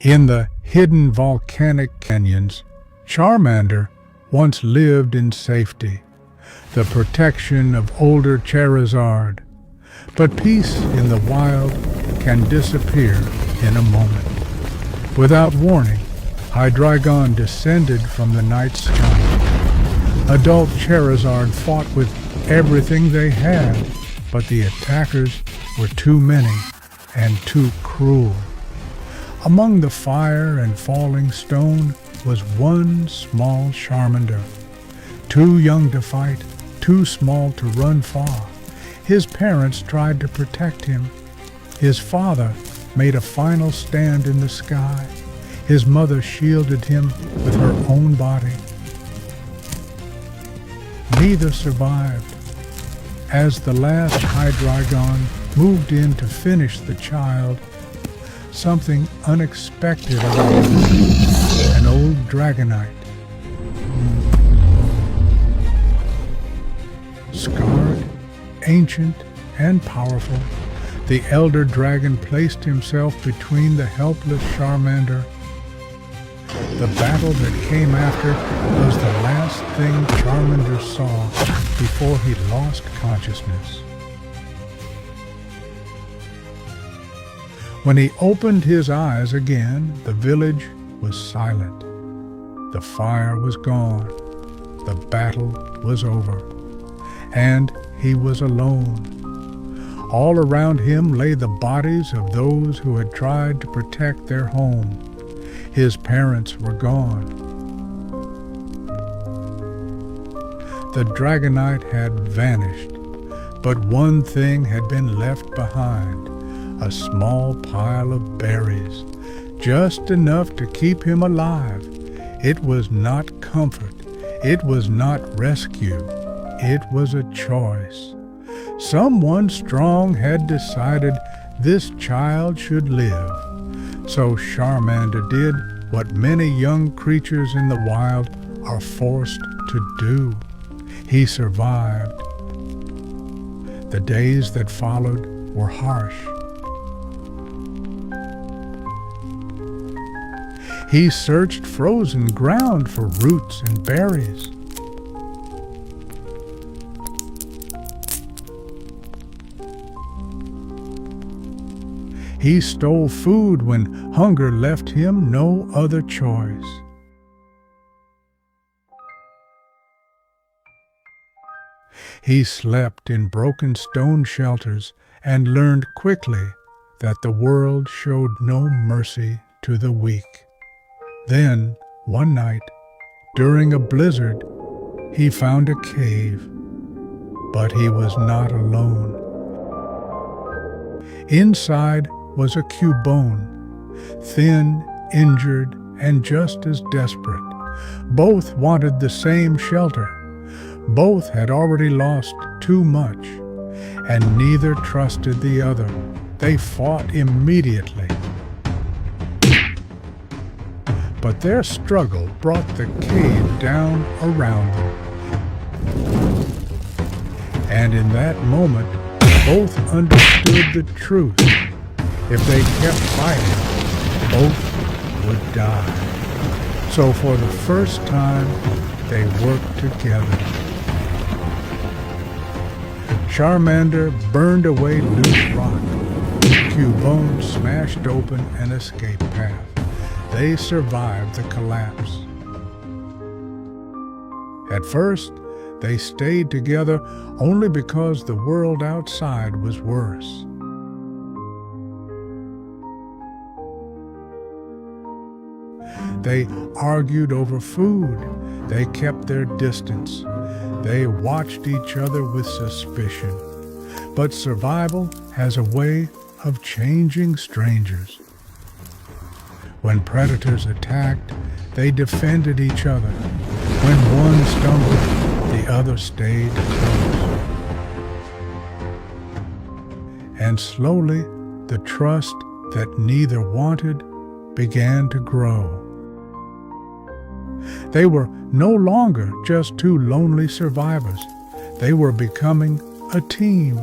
In the hidden volcanic canyons, Charmander once lived in safety, the protection of older Charizard. But peace in the wild can disappear in a moment. Without warning, Hydreigon descended from the night sky. Adult Charizard fought with everything they had, but the attackers were too many and too cruel. Among the fire and falling stone was one small Charmander, too young to fight, too small to run far. His parents tried to protect him. His father made a final stand in the sky. His mother shielded him with her own body. Neither survived. As the last Hydreigon moved in to finish the child, something unexpected arose. An old Dragonite. Scarred, ancient, and powerful, the elder dragon placed himself between the helpless Charmander. The battle that came after was the last thing Charmander saw before he lost consciousness. When he opened his eyes again, the village was silent. The fire was gone. The battle was over. And he was alone. All around him lay the bodies of those who had tried to protect their home. His parents were gone. The Dragonite had vanished, but one thing had been left behind. A small pile of berries, just enough to keep him alive. It was not comfort. It was not rescue. It was a choice. Someone strong had decided this child should live. So Charmander did what many young creatures in the wild are forced to do. He survived. The days that followed were harsh. He searched frozen ground for roots and berries. He stole food when hunger left him no other choice. He slept in broken stone shelters and learned quickly that the world showed no mercy to the weak. Then, one night, during a blizzard, he found a cave, but he was not alone. Inside was a Cubone, thin, injured, and just as desperate. Both wanted the same shelter. Both had already lost too much, and neither trusted the other. They fought immediately. But their struggle brought the cave down around them. And in that moment, both understood the truth. If they kept fighting, both would die. So for the first time, they worked together. Charmander burned away loose rock. Cubone smashed open an escape path. They survived the collapse. At first, they stayed together only because the world outside was worse. They argued over food. They kept their distance. They watched each other with suspicion. But survival has a way of changing strangers. When predators attacked, they defended each other. When one stumbled, the other stayed close. And slowly, the trust that neither wanted began to grow. They were no longer just two lonely survivors. They were becoming a team.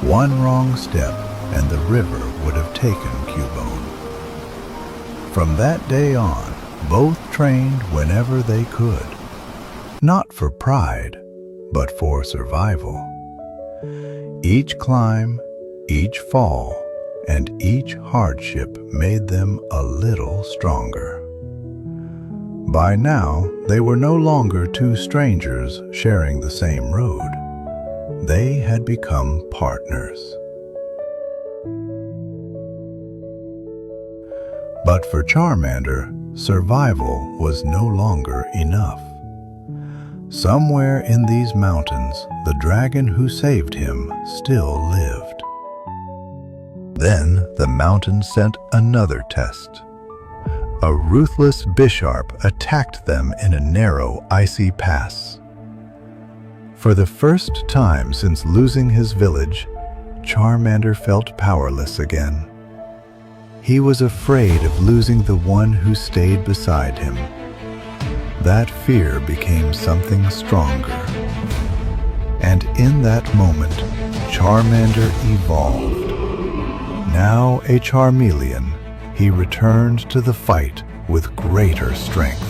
One wrong step and the river would would have taken Cubone. From that day on, both trained whenever they could, not for pride, but for survival. Each climb, each fall, and each hardship made them a little stronger. By now, they were no longer two strangers sharing the same road. They had become partners. But for Charmander, survival was no longer enough. Somewhere in these mountains, the dragon who saved him still lived. Then the mountain sent another test. A ruthless Bisharp attacked them in a narrow, icy pass. For the first time since losing his village, Charmander felt powerless again. He was afraid of losing the one who stayed beside him. That fear became something stronger. And in that moment, Charmander evolved. Now a Charmeleon, he returned to the fight with greater strength.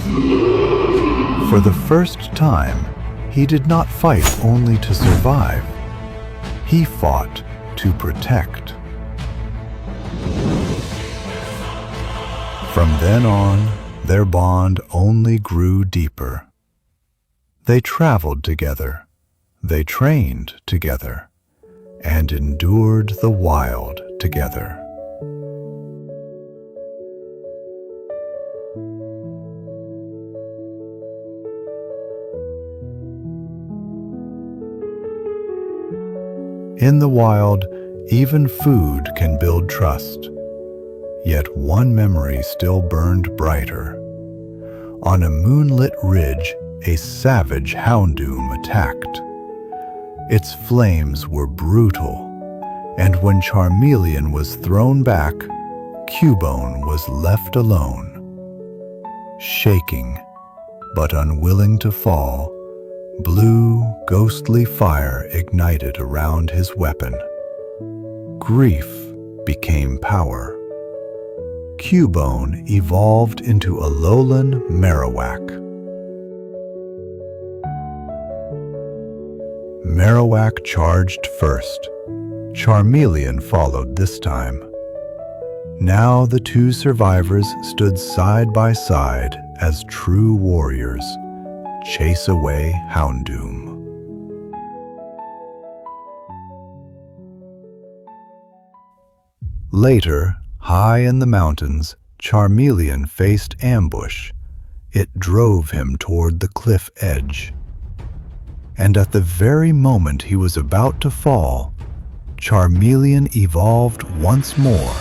For the first time, he did not fight only to survive. He fought to protect. From then on, their bond only grew deeper. They traveled together, they trained together, and endured the wild together. In the wild, even food can build trust. Yet one memory still burned brighter. On a moonlit ridge, a savage Houndoom attacked. Its flames were brutal, and when Charmeleon was thrown back, Cubone was left alone. Shaking, but unwilling to fall, blue, ghostly fire ignited around his weapon. Grief became power. Cubone evolved into Alolan Marowak. Marowak charged first. Charmeleon followed this time. Now the two survivors stood side by side as true warriors. Chase away Houndoom. Later, high in the mountains, Charmeleon faced ambush. It drove him toward the cliff edge. And at the very moment he was about to fall, Charmeleon evolved once more.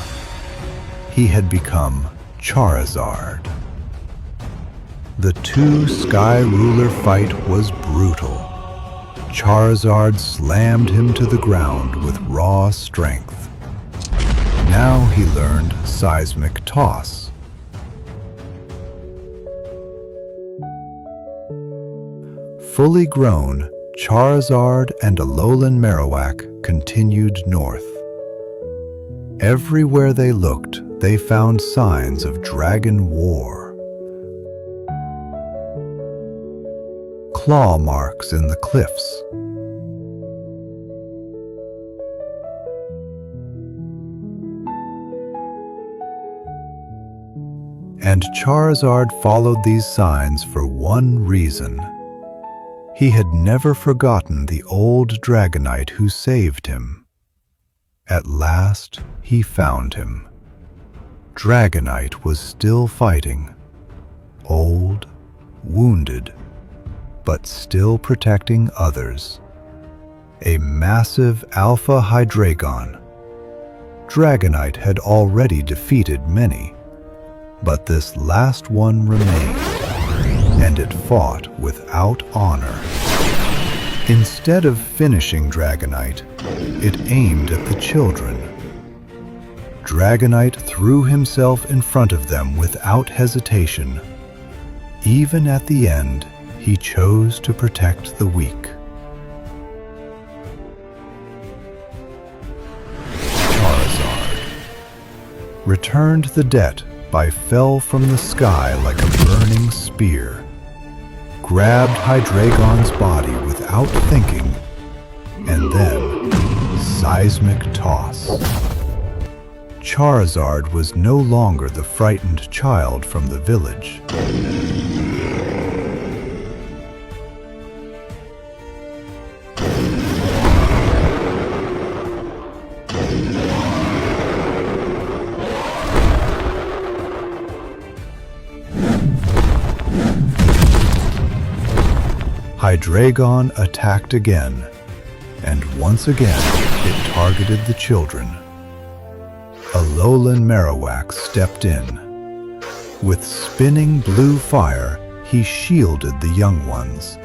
He had become Charizard. The two Sky Ruler fight was brutal. Charizard slammed him to the ground with raw strength. Now he learned Seismic Toss. Fully grown, Charizard and Alolan Marowak continued north. Everywhere they looked, they found signs of dragon war. Claw marks in the cliffs. And Charizard followed these signs for one reason. He had never forgotten the old Dragonite who saved him. At last, he found him. Dragonite was still fighting. Old, wounded, but still protecting others. A massive Alpha Hydreigon. Dragonite had already defeated many, but this last one remained, and it fought without honor. Instead of finishing Dragonite, it aimed at the children. Dragonite threw himself in front of them without hesitation. Even at the end, he chose to protect the weak. Charizard, returned the debt by fell from the sky like a burning spear, grabbed Hydreigon's body without thinking, and then seismic toss. Charizard was no longer the frightened child from the village. Hydreigon attacked again, and once again it targeted the children. Alolan Marowak stepped in. With spinning blue fire, he shielded the young ones.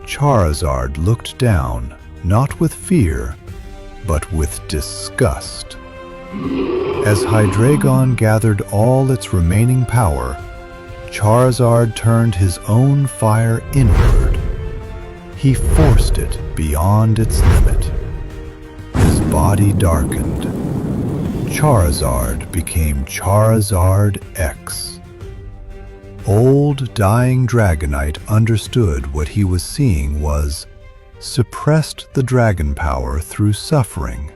Charizard looked down, not with fear, but with disgust. As Hydreigon gathered all its remaining power, Charizard turned his own fire inward. He forced it beyond its limit. His body darkened. Charizard became Charizard X. Old dying Dragonite understood what he was seeing was suppressed the dragon power through suffering.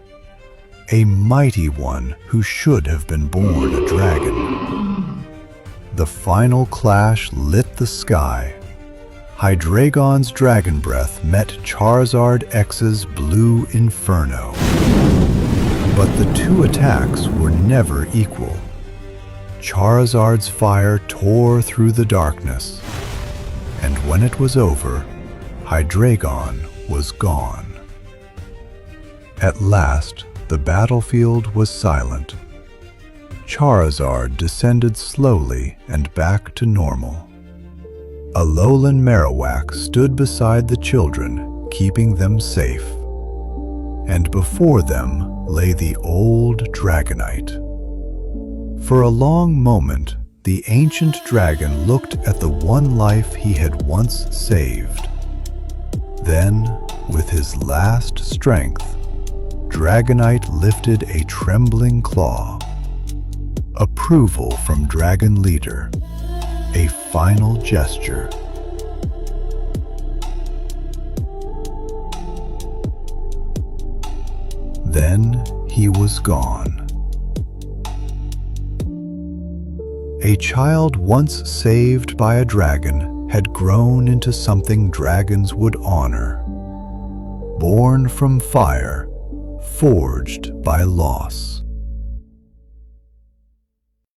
A mighty one who should have been born a dragon. The final clash lit the sky. Hydreigon's dragon breath met Charizard X's blue inferno. But the two attacks were never equal. Charizard's fire tore through the darkness, and when it was over, Hydreigon was gone. At last, the battlefield was silent. Charizard descended slowly and back to normal. Alolan Marowak stood beside the children, keeping them safe. And before them lay the old Dragonite. For a long moment, the ancient dragon looked at the one life he had once saved. Then, with his last strength, Dragonite lifted a trembling claw. Approval from Dragon Leader. A final gesture. Then he was gone. A child once saved by a dragon had grown into something dragons would honor. Born from fire, forged by loss.